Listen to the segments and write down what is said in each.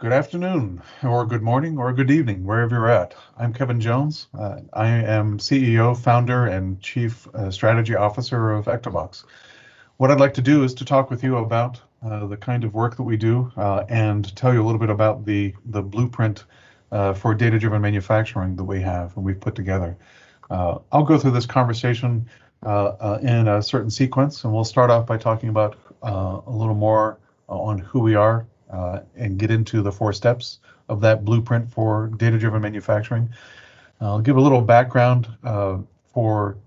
Good afternoon, or good morning, or good evening, wherever you're at. I'm Kevin Jones. I am CEO, founder, and Chief Strategy Officer of Ectobox. What I'd like to do is to talk with you about the kind of work that we do and tell you a little bit about the blueprint for data-driven manufacturing that we have and we've put together. I'll go through this conversation in a certain sequence, and we'll start off by talking about a little more on who we are, and get into the 4 steps of that blueprint for data-driven manufacturing. I'll give a little background for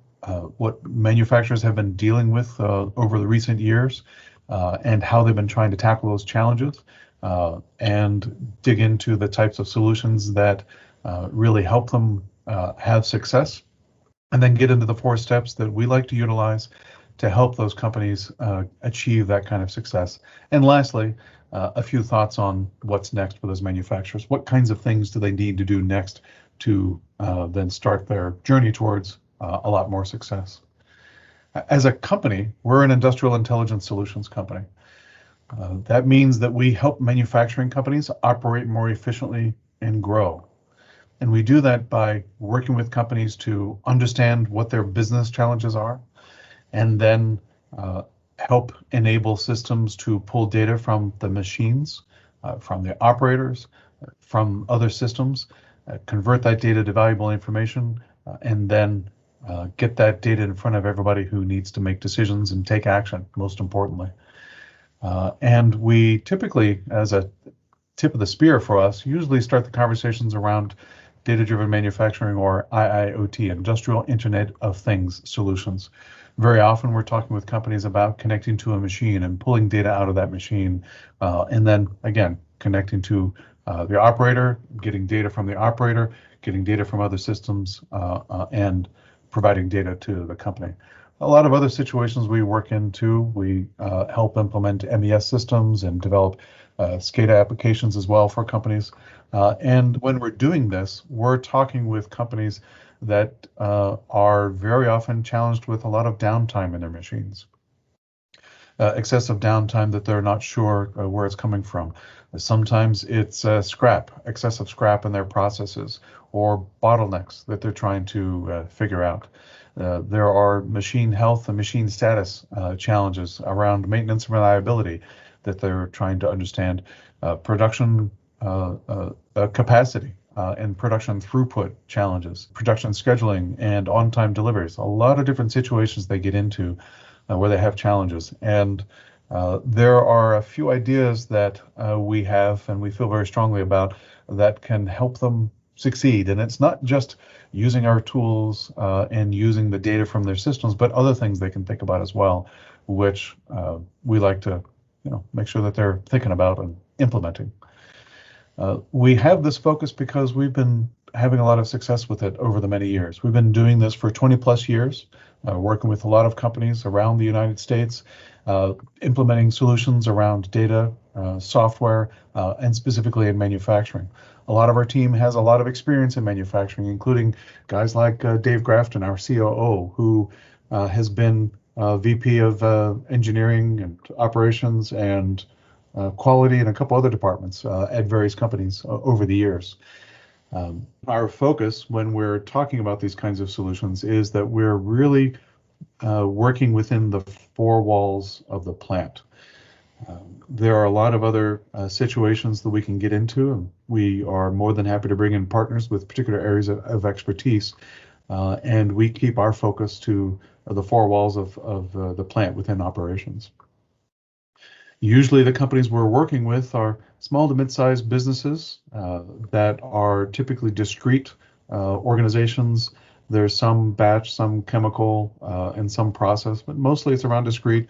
what manufacturers have been dealing with over the recent years and how they've been trying to tackle those challenges, and dig into the types of solutions that really help them have success, and then get into the 4 steps that we like to utilize to help those companies achieve that kind of success. And lastly, a few thoughts on what's next for those manufacturers. What kinds of things do they need to do next to then start their journey towards a lot more success? As a company, we're an industrial intelligence solutions company. That means that we help manufacturing companies operate more efficiently and grow. And we do that by working with companies to understand what their business challenges are, and then help enable systems to pull data from the machines, from the operators, from other systems, convert that data to valuable information, and then get that data in front of everybody who needs to make decisions and take action, most importantly. And we typically, as a tip of the spear for us, usually start the conversations around data-driven manufacturing, or IIoT, Industrial Internet of Things solutions. Very often we're talking with companies about connecting to a machine and pulling data out of that machine, and then again, connecting to the operator, getting data from the operator, getting data from other systems, and providing data to the company. A lot of other situations we work into, we help implement MES systems and develop SCADA applications as well for companies. And when we're doing this, we're talking with companies that are very often challenged with a lot of downtime in their machines. Excessive downtime that they're not sure where it's coming from. Sometimes it's excessive scrap in their processes, or bottlenecks that they're trying to figure out. There are machine health and machine status challenges around maintenance and reliability that they're trying to understand. Production capacity and production throughput challenges, production scheduling and on-time deliveries. A lot of different situations they get into where they have challenges. And there are a few ideas that we have and we feel very strongly about that can help them succeed. And it's not just using our tools and using the data from their systems, but other things they can think about as well, which we like to make sure that they're thinking about and implementing. We have this focus because we've been having a lot of success with it over the many years. We've been doing this for 20 plus years, working with a lot of companies around the United States, implementing solutions around data, software, and specifically in manufacturing. A lot of our team has a lot of experience in manufacturing, including guys like Dave Grafton, our COO, who has been VP of engineering and operations and quality and a couple other departments at various companies over the years. Our focus when we're talking about these kinds of solutions is that we're really working within the 4 walls of the plant. There are a lot of other situations that we can get into, and we are more than happy to bring in partners with particular areas of expertise, and we keep our focus to the 4 walls of the plant within operations. Usually the companies we're working with are small to mid-sized businesses that are typically discrete organizations. There's some batch, some chemical, and some process, but mostly it's around discrete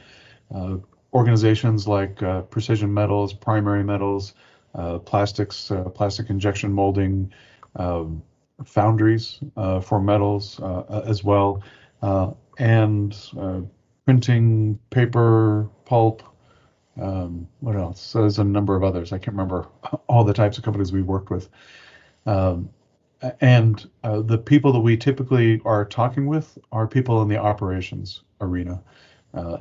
organizations like precision metals, primary metals, plastics, plastic injection molding, foundries for metals as well, and printing, paper, pulp. What else? So there's a number of others. I can't remember all the types of companies we've worked with. And the people that we typically are talking with are people in the operations arena.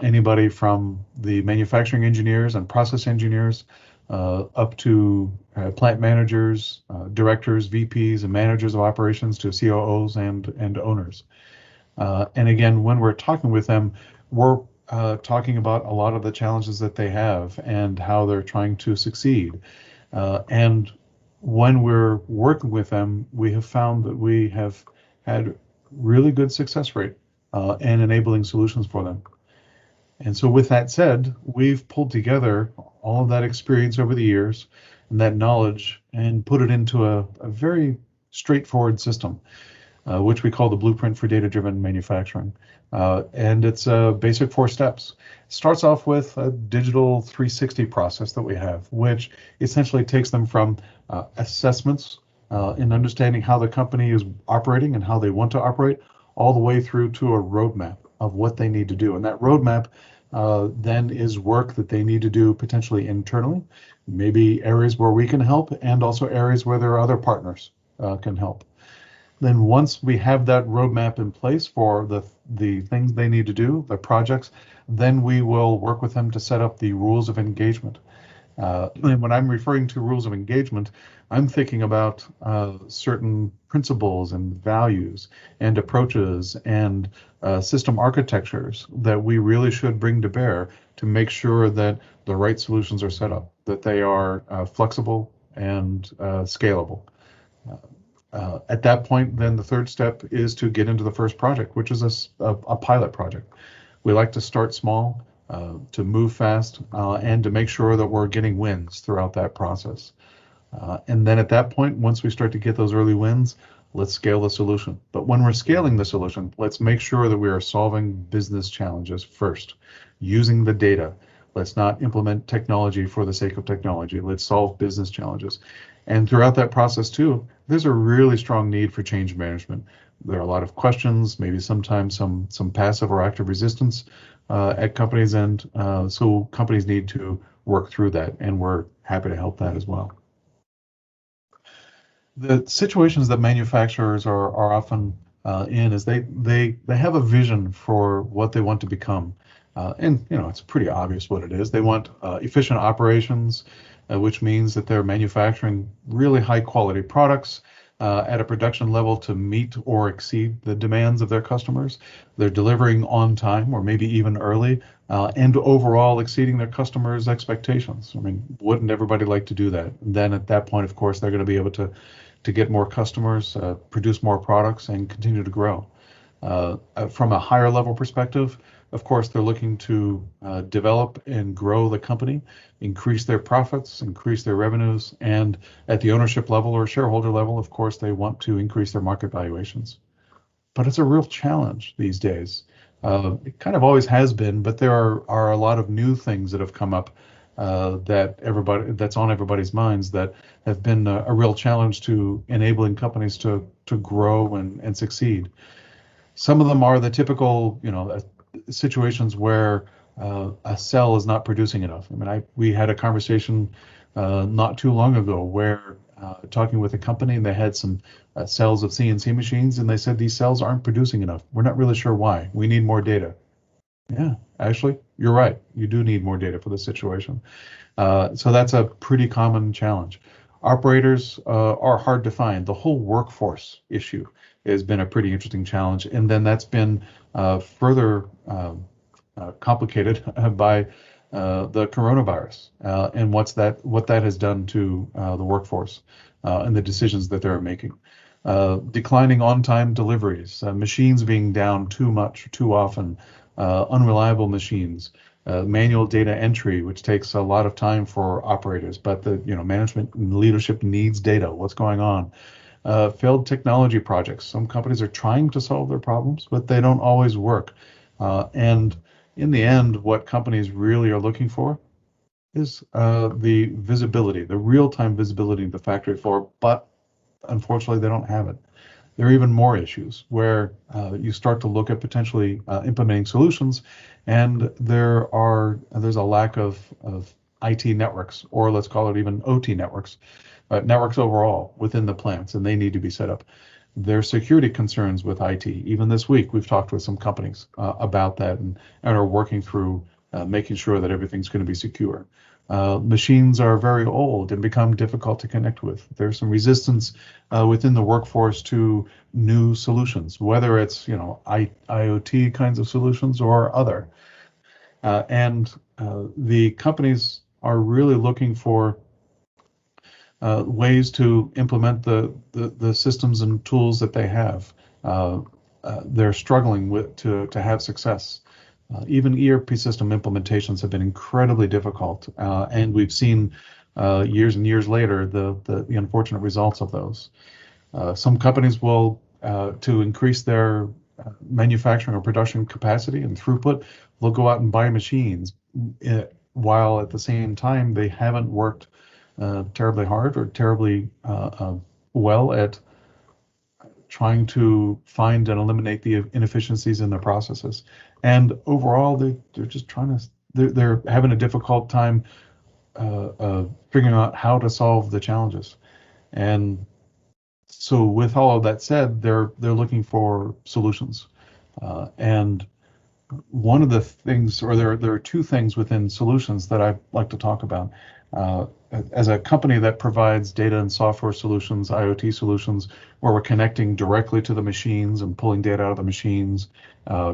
Anybody from the manufacturing engineers and process engineers up to plant managers, directors, VPs, and managers of operations to COOs and owners. And again, when we're talking with them, we're talking about a lot of the challenges that they have and how they're trying to succeed. And when we're working with them, we have found that we have had really good success rate and enabling solutions for them. And so with that said, we've pulled together all of that experience over the years and that knowledge and put it into a very straightforward system, which we call the Blueprint for Data-Driven Manufacturing. And it's basic 4 steps. It starts off with a digital 360 process that we have, which essentially takes them from assessments in understanding how the company is operating and how they want to operate, all the way through to a roadmap of what they need to do. And that roadmap then is work that they need to do potentially internally, maybe areas where we can help, and also areas where there are other partners can help. Then once we have that roadmap in place for the things they need to do, the projects, then we will work with them to set up the rules of engagement. And when I'm referring to rules of engagement, I'm thinking about certain principles and values and approaches and system architectures that we really should bring to bear to make sure that the right solutions are set up, that they are flexible and scalable. At that point, then the third step is to get into the first project, which is a pilot project. We like to start small, to move fast, and to make sure that we're getting wins throughout that process. And then at that point, once we start to get those early wins, let's scale the solution. But when we're scaling the solution, let's make sure that we are solving business challenges first, using the data. Let's not implement technology for the sake of technology. Let's solve business challenges. And throughout that process too, there's a really strong need for change management. There are a lot of questions, maybe sometimes some passive or active resistance at companies, and so companies need to work through that, and we're happy to help that as well. The situations that manufacturers are often in is they have a vision for what they want to become. And it's pretty obvious what it is. They want efficient operations, which means that they're manufacturing really high quality products at a production level to meet or exceed the demands of their customers. They're delivering on time or maybe even early, and overall exceeding their customers' expectations. I mean, wouldn't everybody like to do that? And then at that point, of course, they're going to be able to get more customers, produce more products, and continue to grow. From a higher level perspective, of course, they're looking to develop and grow the company, increase their profits, increase their revenues, and at the ownership level or shareholder level, of course, they want to increase their market valuations. But it's a real challenge these days. It kind of always has been, but there are a lot of new things that have come up that's on everybody's minds that have been a real challenge to enabling companies to grow and succeed. Some of them are the typical, situations where a cell is not producing enough. I mean, we had a conversation not too long ago where talking with a company, and they had some cells of CNC machines, and they said these cells aren't producing enough. We're not really sure why. We need more data. Yeah, actually, you're right. You do need more data for this situation. So that's a pretty common challenge. Operators are hard to find. The whole workforce issue has been a pretty interesting challenge, and then that's been further complicated by the coronavirus and what that has done to the workforce and the decisions that they're making. Declining on-time deliveries, machines being down too much, too often, unreliable machines, manual data entry, which takes a lot of time for operators, but the management and leadership needs data. What's going on? Failed technology projects. Some companies are trying to solve their problems, but they don't always work. And in the end, what companies really are looking for is the visibility, the real-time visibility of the factory floor, but unfortunately, they don't have it. There are even more issues where you start to look at potentially implementing solutions, and there's a lack of IT networks, or let's call it even OT networks, networks overall within the plants, and they need to be set up. There are security concerns with IT. Even this week, we've talked with some companies about that and are working through making sure that everything's going to be secure. Machines are very old and become difficult to connect with. There's some resistance within the workforce to new solutions, whether it's IoT kinds of solutions or other. And the companies are really looking for ways to implement the systems and tools that they have. They're struggling to have success. Even ERP system implementations have been incredibly difficult, and we've seen years and years later the unfortunate results of those. Some companies will, to increase their manufacturing or production capacity and throughput, will go out and buy machines, while at the same time they haven't worked terribly hard or terribly well at trying to find and eliminate the inefficiencies in their processes. And overall, they're just trying to, they're having a difficult time figuring out how to solve the challenges. And so with all of that said, they're looking for solutions. And one of the things, or there are two things within solutions that I like to talk about. As a company that provides data and software solutions, IoT solutions, where we're connecting directly to the machines and pulling data out of the machines,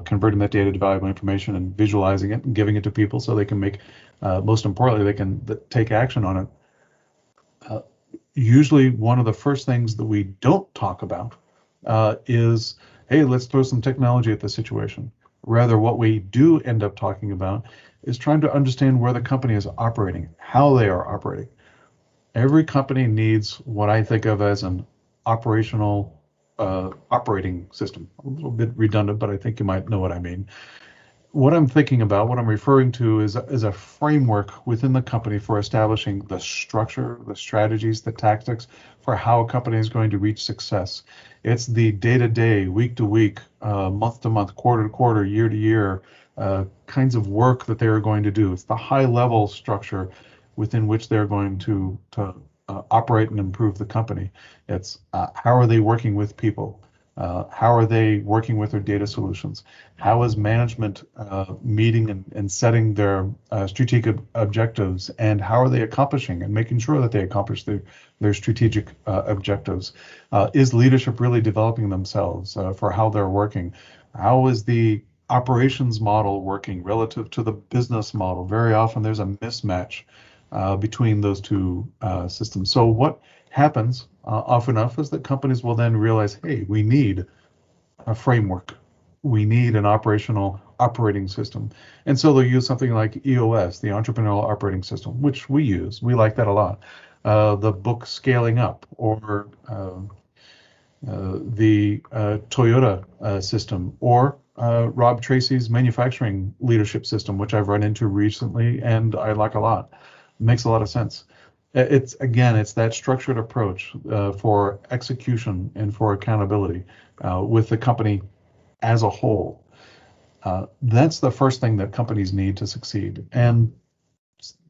converting that data to valuable information and visualizing it and giving it to people so they can make, most importantly, they can take action on it. Usually one of the first things that we don't talk about is, hey, let's throw some technology at the situation. Rather, what we do end up talking about is trying to understand where the company is operating, how they are operating. Every company needs what I think of as an operational operating system. A little bit redundant, but I think you might know what I mean. What I'm thinking about, what I'm referring to is a framework within the company for establishing the structure, the strategies, the tactics for how a company is going to reach success. It's the day-to-day, week-to-week, month-to-month, quarter-to-quarter, year-to-year kinds of work that they are going to do. It's the high-level structure within which they're going to operate and improve the company. It's how are they working with people? How are they working with their data solutions? How is management meeting and setting their strategic objectives? And how are they accomplishing and making sure that they accomplish their strategic objectives? Is leadership really developing themselves for how they're working? How is the operations model working relative to the business model? Very often there's a mismatch between those two systems. So what happens often enough is that companies will then realize, hey, we need a framework. We need an operating system. And so they'll use something like EOS, the Entrepreneurial Operating System, which we use. We like that a lot. The book Scaling Up, or the Toyota system, or Rob Tracy's manufacturing leadership system, which I've run into recently and I like a lot. It makes a lot of sense. It's that structured approach for execution and for accountability with the company as a whole. That's the first thing that companies need to succeed. And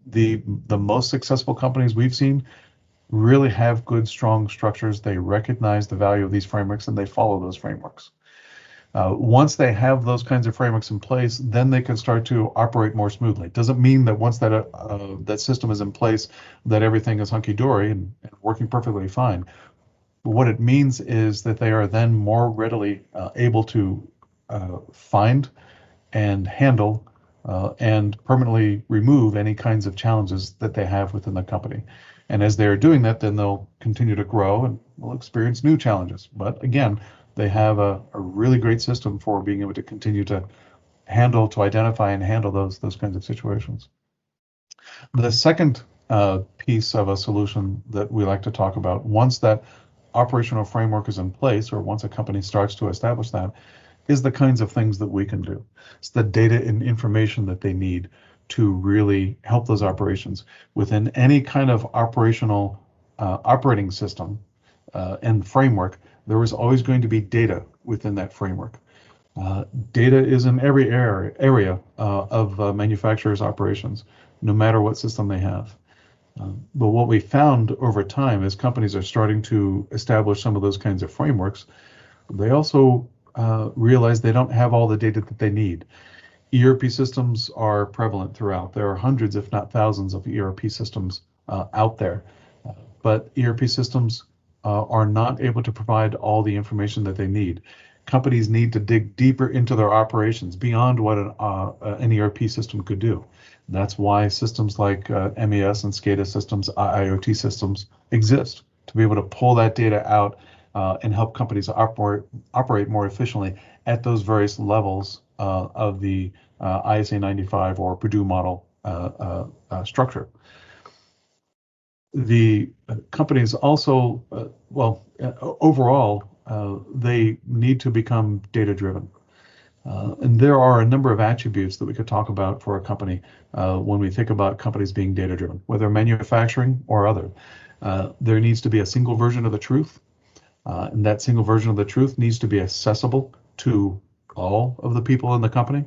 the most successful companies we've seen really have good, strong structures. They recognize the value of these frameworks and they follow those frameworks. Once they have those kinds of frameworks in place, then they can start to operate more smoothly. It doesn't mean that once that system is in place, that everything is hunky-dory and working perfectly fine. But what it means is that they are then more readily able to find and handle and permanently remove any kinds of challenges that they have within the company. And as they're doing that, then they'll continue to grow and will experience new challenges. But again, they have a really great system for being able to continue to identify and handle those kinds of situations. The second piece of a solution that we like to talk about, once that operational framework is in place, or once a company starts to establish that, is the kinds of things that we can do. It's the data and information that they need to really help those operations. Within any kind of operational operating system and framework, there is always going to be data within that framework. Data is in every area of manufacturers' operations, no matter what system they have. But what we found over time as companies are starting to establish some of those kinds of frameworks, they also realize they don't have all the data that they need. ERP systems are prevalent throughout. There are hundreds, if not thousands, of ERP systems out there. But ERP systems are not able to provide all the information that they need. Companies need to dig deeper into their operations beyond what an ERP system could do. That's why systems like MES and SCADA systems, IoT systems exist, to be able to pull that data out and help companies operate more efficiently at those various levels of the ISA 95 or Purdue model structure. The companies also, overall, they need to become data-driven. And there are a number of attributes that we could talk about for a company when we think about companies being data-driven, whether manufacturing or other. There needs to be a single version of the truth, and that single version of the truth needs to be accessible to all of the people in the company.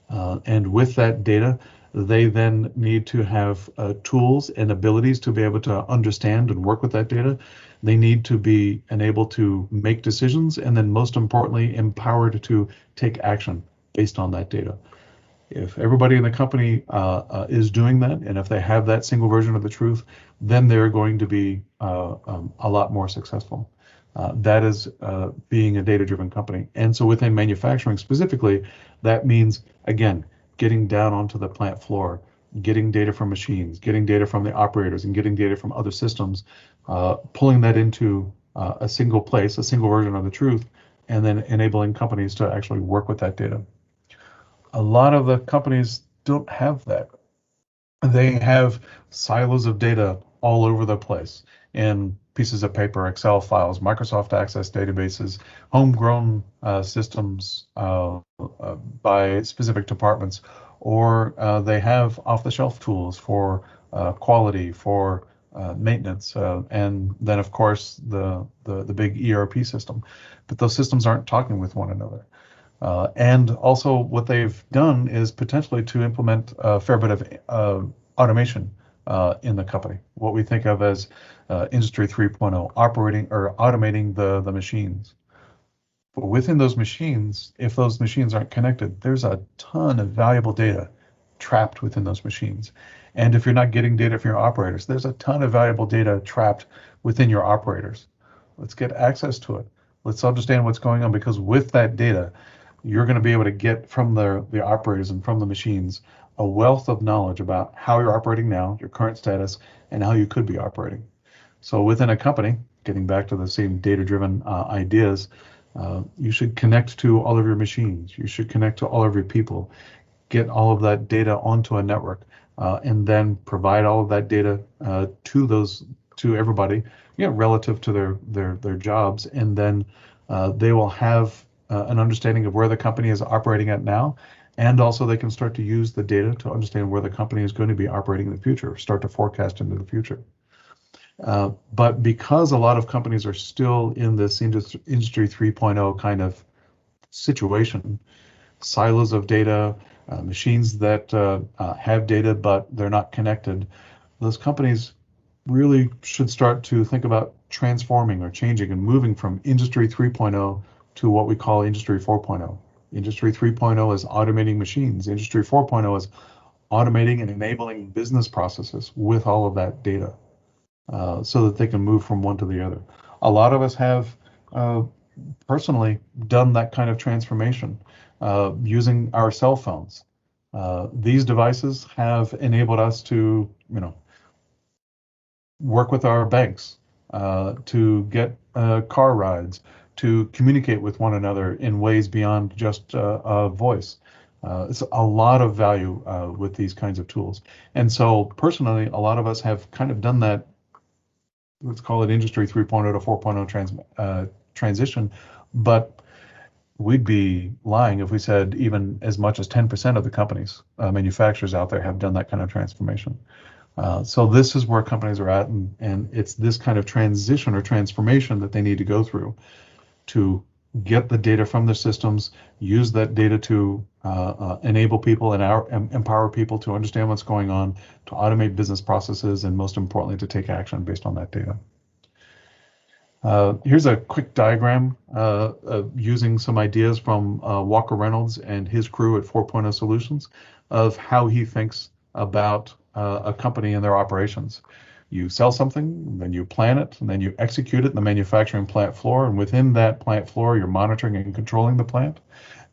And with that data, they then need to have tools and abilities to be able to understand and work with that data. They need to be enabled to make decisions, and then most importantly, empowered to take action based on that data. If everybody in the company is doing that, and if they have that single version of the truth, then they're going to be a lot more successful. That is being a data-driven company. And so within manufacturing specifically, that means, again, getting down onto the plant floor, getting data from machines, getting data from the operators, and getting data from other systems, pulling that into a single place, a single version of the truth, and then enabling companies to actually work with that data. A lot of the companies don't have that. They have silos of data all over the place in pieces of paper, Excel files, Microsoft Access databases, homegrown systems by specific departments, or they have off-the-shelf tools for quality, for maintenance, and then of course the big ERP system. But those systems aren't talking with one another. And also what they've done is potentially to implement a fair bit of automation in the company, what we think of as Industry 3.0, operating or automating the machines. But within those machines, if those machines aren't connected, there's a ton of valuable data trapped within those machines. And if you're not getting data from your operators, there's a ton of valuable data trapped within your operators. Let's get access to it. Let's understand what's going on, because with that data, you're going to be able to get from the operators and from the machines a wealth of knowledge about how you're operating now, your current status, and how you could be operating. So within a company, getting back to the same data-driven ideas, you should connect to all of your machines. You should connect to all of your people, get all of that data onto a network, and then provide all of that data to everybody, relative to their jobs, and then they will have an understanding of where the company is operating at now, and also they can start to use the data to understand where the company is going to be operating in the future, start to forecast into the future. But because a lot of companies are still in this Industry 3.0 kind of situation, silos of data, machines that have data but they're not connected, those companies really should start to think about transforming or changing and moving from Industry 3.0 to what we call Industry 4.0. Industry 3.0 is automating machines. Industry 4.0 is automating and enabling business processes with all of that data, so that they can move from one to the other. A lot of us have personally done that kind of transformation using our cell phones. These devices have enabled us to, work with our banks, to get car rides, to communicate with one another in ways beyond just voice. It's a lot of value with these kinds of tools. And so personally, a lot of us have kind of done that, let's call it Industry 3.0 to 4.0 transition, but we'd be lying if we said even as much as 10% of the companies, manufacturers out there have done that kind of transformation. So this is where companies are at, and it's this kind of transition or transformation that they need to go through to get the data from their systems, use that data to enable people and empower people to understand what's going on, to automate business processes, and most importantly, to take action based on that data. Here's a quick diagram using some ideas from Walker Reynolds and his crew at 4.0 Solutions of how he thinks about a company and their operations. You sell something, then you plan it, and then you execute it in the manufacturing plant floor. And within that plant floor, you're monitoring and controlling the plant.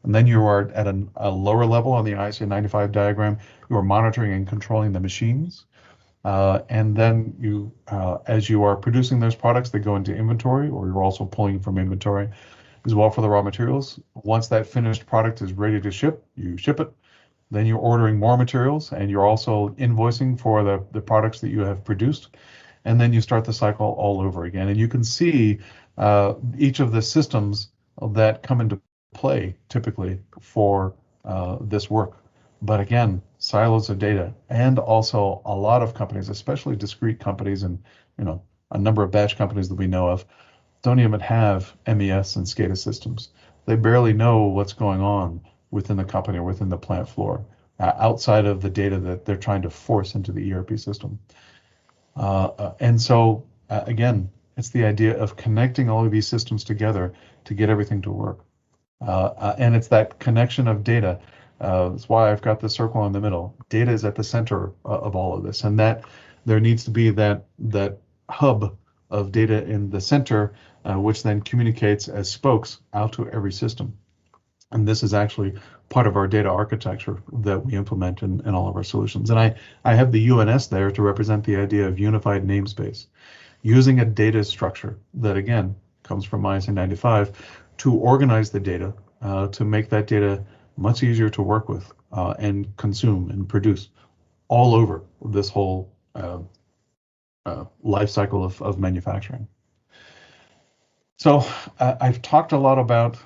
And then you are at a lower level on the ISA 95 diagram, you are monitoring and controlling the machines. And then as you are producing those products, they go into inventory, or you're also pulling from inventory as well for the raw materials. Once that finished product is ready to ship, you ship it. Then you're ordering more materials, and you're also invoicing for the products that you have produced. And then you start the cycle all over again. And you can see each of the systems that come into play typically for this work. But again, silos of data, and also a lot of companies, especially discrete companies and a number of batch companies that we know of, don't even have MES and SCADA systems. They barely know what's going on within the company or within the plant floor, outside of the data that they're trying to force into the ERP system. And so, again, it's the idea of connecting all of these systems together to get everything to work. And it's that connection of data. That's why I've got the circle in the middle. Data is at the center of all of this, and that there needs to be that hub of data in the center, which then communicates as spokes out to every system. And this is actually part of our data architecture that we implement in all of our solutions. And I have the UNS there to represent the idea of unified namespace, using a data structure that, again, comes from ISA 95 to organize the data, to make that data much easier to work with and consume and produce all over this whole life cycle of manufacturing. So I've talked a lot about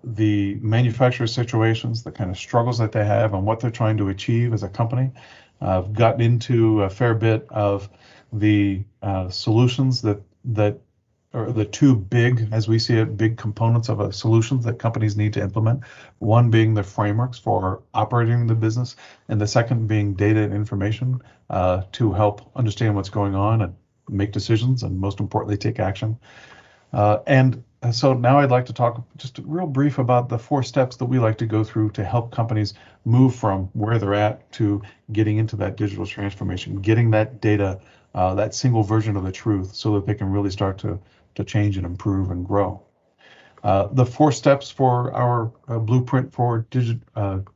the manufacturer situations, the kind of struggles that they have and what they're trying to achieve as a company. I've gotten into a fair bit of the solutions that are the two big, as we see it, big components of a solutions that companies need to implement. One being the frameworks for operating the business, and the second being data and information to help understand what's going on and make decisions, and most importantly, take action. And so now I'd like to talk just real brief about the 4 steps that we like to go through to help companies move from where they're at to getting into that digital transformation, getting that data, that single version of the truth, so that they can really start to change and improve and grow. The 4 steps for our blueprint for data-driven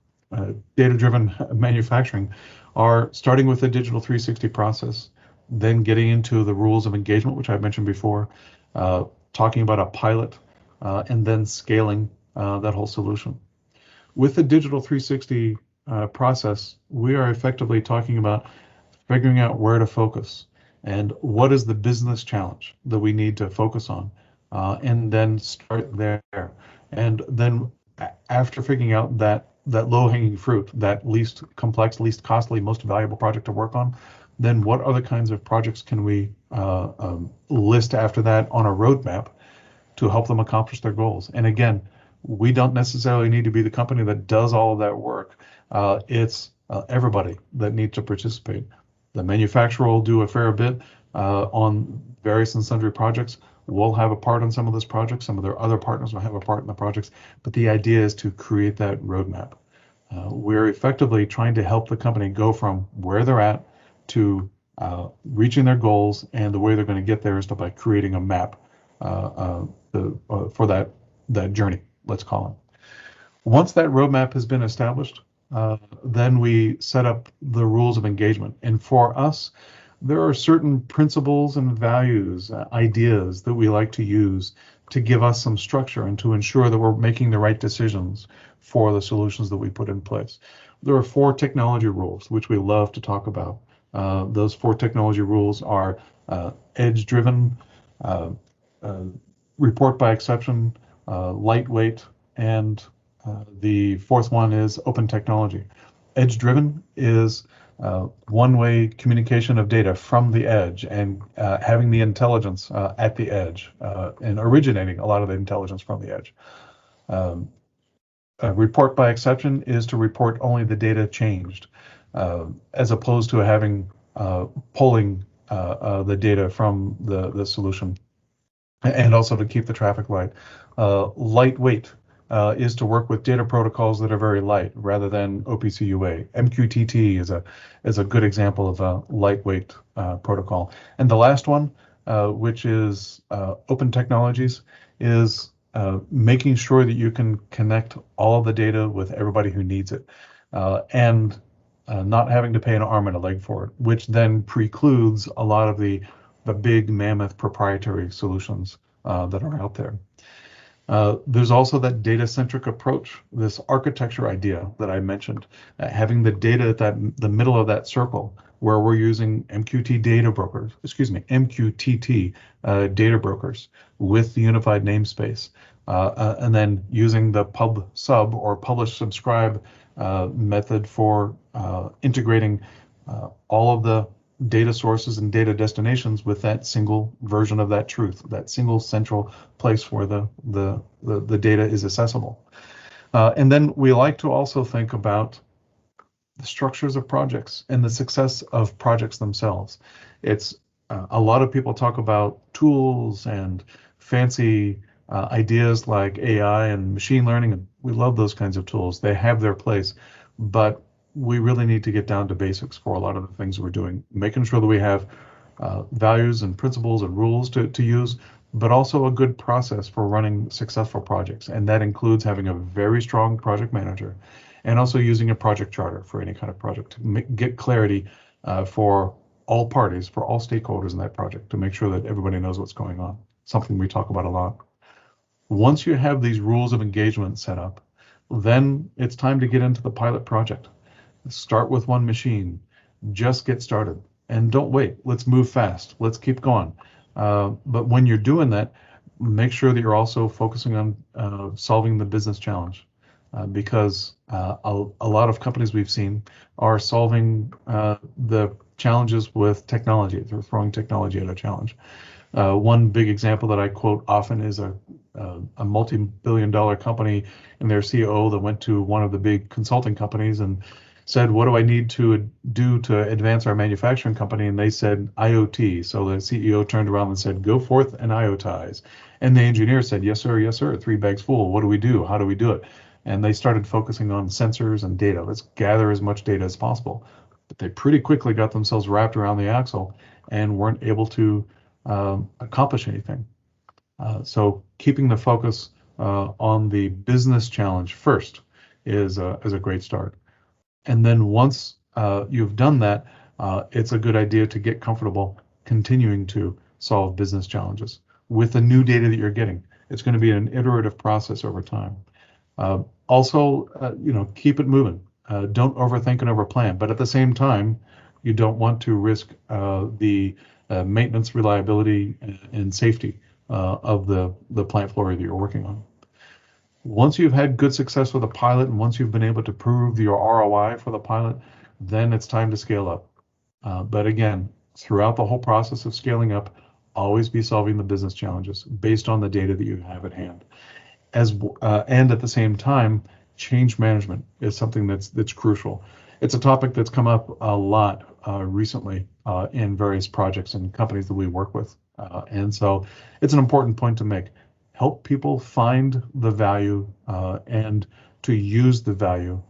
manufacturing are starting with the digital 360 process, then getting into the rules of engagement, which I mentioned before, talking about a pilot, and then scaling that whole solution. With the digital 360 process, we are effectively talking about figuring out where to focus and what is the business challenge that we need to focus on, and then start there. And then after figuring out that low-hanging fruit, that least complex, least costly, most valuable project to work on, then what other kinds of projects can we list after that on a roadmap to help them accomplish their goals? And again, we don't necessarily need to be the company that does all of that work. It's everybody that needs to participate. The manufacturer will do a fair bit on various and sundry projects. We'll have a part on some of those projects. Some of their other partners will have a part in the projects. But the idea is to create that roadmap. We're effectively trying to help the company go from where they're at to reaching their goals, and the way they're going to get there is by creating a map for that journey, let's call it. Once that roadmap has been established, then we set up the rules of engagement. And for us, there are certain principles and values, ideas that we like to use to give us some structure and to ensure that we're making the right decisions for the solutions that we put in place. There are 4 technology rules, which we love to talk about. Those 4 technology rules are edge-driven, report by exception, lightweight, and the 4th one is open technology. Edge-driven is one-way communication of data from the edge, and having the intelligence at the edge, and originating a lot of the intelligence from the edge. Report by exception is to report only the data changed, as opposed to having pulling the data from the solution. and also to keep the traffic light. Lightweight is to work with data protocols that are very light rather than OPC UA. MQTT is a good example of a lightweight protocol. And the last one, which is open technologies, is making sure that you can connect all of the data with everybody who needs it, and not having to pay an arm and a leg for it, which then precludes a lot of the big mammoth proprietary solutions that are out there. There's also that data-centric approach, this architecture idea that I mentioned, having the data at the middle of that circle, where we're using MQTT data brokers with the unified namespace, and then using the pub sub or publish subscribe method for integrating all of the data sources and data destinations with that single version of that truth, that single central place where the data is accessible. And then we like to also think about the structures of projects and the success of projects themselves. It's a lot of people talk about tools and fancy ideas like AI and machine learning, and we love those kinds of tools. They have their place, but we really need to get down to basics for a lot of the things we're doing, making sure that we have values and principles and rules to use, but also a good process for running successful projects. And that includes having a very strong project manager and also using a project charter for any kind of project to get clarity for all parties, for all stakeholders in that project, to make sure that everybody knows what's going on, something we talk about a lot. Once you have these rules of engagement set up, then it's time to get into the pilot project. Start with one machine, just get started, and don't wait. Let's move fast. Let's keep going. But when you're doing that, make sure that you're also focusing on solving the business challenge, because a lot of companies we've seen are solving the challenges with technology. They're throwing technology at a challenge. One big example that I quote often is a multi-billion-dollar company and their CEO that went to one of the big consulting companies and said, what do I need to do to advance our manufacturing company? And they said, IoT. So the CEO turned around and said, go forth and IoTize. And the engineer said, yes, sir, 3 bags full. What do we do? How do we do it? And they started focusing on sensors and data. Let's gather as much data as possible. But they pretty quickly got themselves wrapped around the axle and weren't able to accomplish anything. So keeping the focus on the business challenge first is a great start. And then once you've done that, it's a good idea to get comfortable continuing to solve business challenges with the new data that you're getting. It's going to be an iterative process over time. Also, keep it moving. Don't overthink and overplan. But at the same time, you don't want to risk the maintenance, reliability, and safety of the plant floor that you're working on. Once you've had good success with a pilot and once you've been able to prove your ROI for the pilot, then it's time to scale up. But again, throughout the whole process of scaling up, always be solving the business challenges based on the data that you have at hand. And at the same time, change management is something that's crucial. It's a topic that's come up a lot recently in various projects and companies that we work with. And so it's an important point to make. Help people find the value and to use the value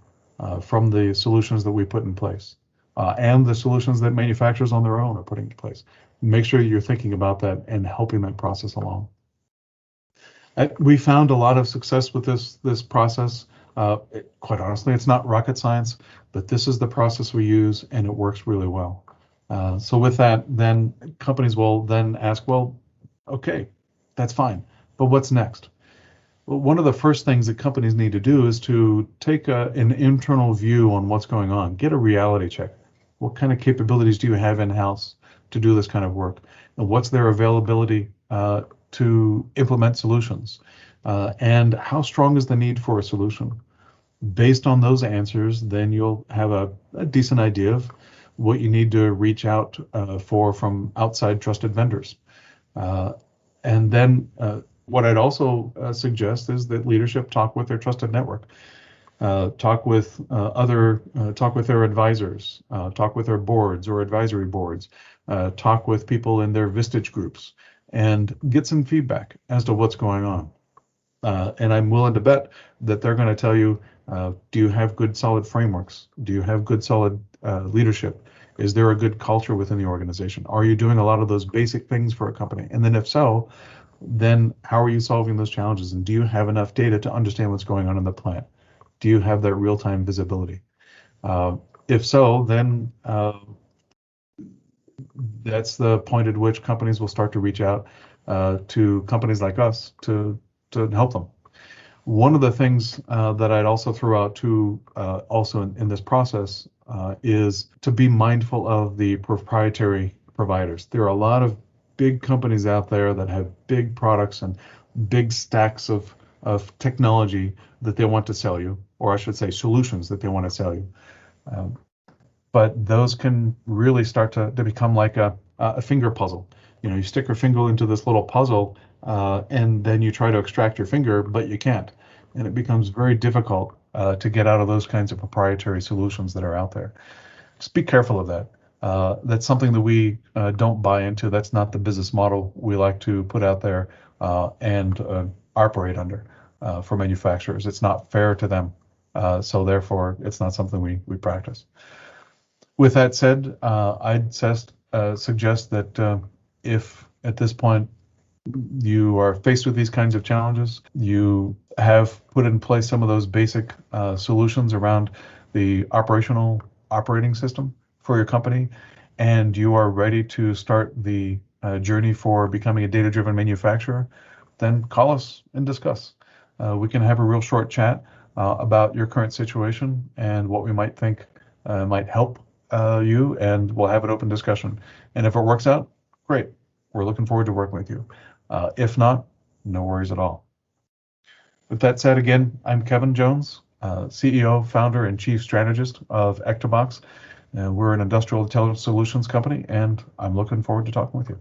from the solutions that we put in place and the solutions that manufacturers on their own are putting in place. Make sure you're thinking about that and helping that process along. We found a lot of success with this process. Quite honestly, it's not rocket science, but this is the process we use and it works really well. So with that, then companies will then ask, well, okay, that's fine. But what's next? Well, one of the first things that companies need to do is to take an internal view on what's going on. Get a reality check. What kind of capabilities do you have in-house to do this kind of work? And what's their availability to implement solutions? And how strong is the need for a solution? Based on those answers, then you'll have a decent idea of what you need to reach out for from outside trusted vendors. And then what I'd also suggest is that leadership talk with their trusted network, talk with their advisors, talk with their boards or advisory boards, talk with people in their Vistage groups, and get some feedback as to what's going on. And I'm willing to bet that they're going to tell you, do you have good solid frameworks? Do you have good solid leadership? Is there a good culture within the organization? Are you doing a lot of those basic things for a company? And then if so, then how are you solving those challenges? And do you have enough data to understand what's going on in the plant? Do you have that real-time visibility? If so, then that's the point at which companies will start to reach out to companies like us to help them. One of the things that I'd also throw out to also in this process is to be mindful of the proprietary providers. There are a lot of big companies out there that have big products and big stacks of technology that they want to sell you, or I should say solutions that they want to sell you. But those can really start to become like a finger puzzle. You know, you stick your finger into this little puzzle and then you try to extract your finger, but you can't. And it becomes very difficult to get out of those kinds of proprietary solutions that are out there. Just be careful of that. That's something that we don't buy into. That's not the business model we like to put out there and operate under for manufacturers. It's not fair to them. So therefore, it's not something we practice. With that said, I'd suggest that if at this point you are faced with these kinds of challenges, you have put in place some of those basic solutions around the operating system for your company, and you are ready to start the journey for becoming a data-driven manufacturer, then call us and discuss. We can have a real short chat about your current situation and what we might think might help you, and we'll have an open discussion. And if it works out, great. We're looking forward to working with you. If not, no worries at all. With that said, again, I'm Kevin Jones, CEO, founder, and chief strategist of Ectobox. We're an industrial intelligence solutions company, and I'm looking forward to talking with you.